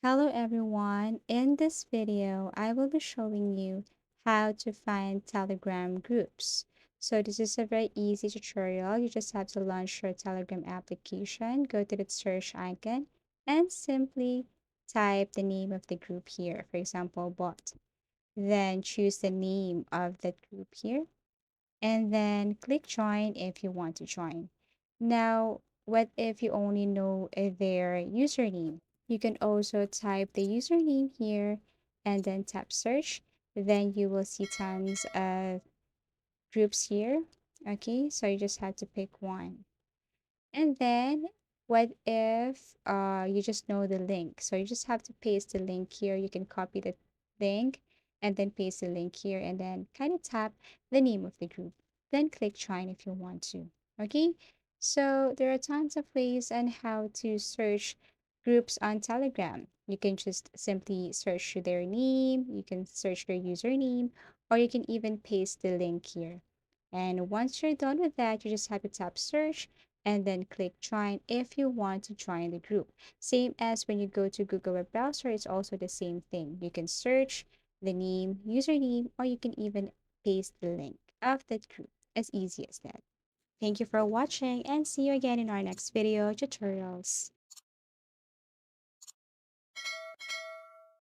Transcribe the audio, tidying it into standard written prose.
Hello everyone. In this video, I will be showing you how to find Telegram groups. So this is a very easy tutorial. You just have to launch your Telegram application, go to the search icon, and simply type the name of the group here. For example, bot. Then choose the name of that group here, and then click join if you want to join. Now, what if you only know their username? You can also type the username here and then tap search. Then you will see tons of groups here. Okay, so you just have to pick one. And then what if you just know the link? So you just have to paste the link here. You can copy the link and then paste the link here and then kind of tap the name of the group. Then click join if you want to. Okay? So there are tons of ways on how to search groups on Telegram. You can just simply search their name, you can search their username, or you can even paste the link here. And once you're done with that, you just have to tap search and then click join if you want to join the group. Same as when you go to Google Web Browser, it's also the same thing. You can search the name, username, or you can even paste the link of that group. As easy as that. Thank you for watching and see you again in our next video tutorials.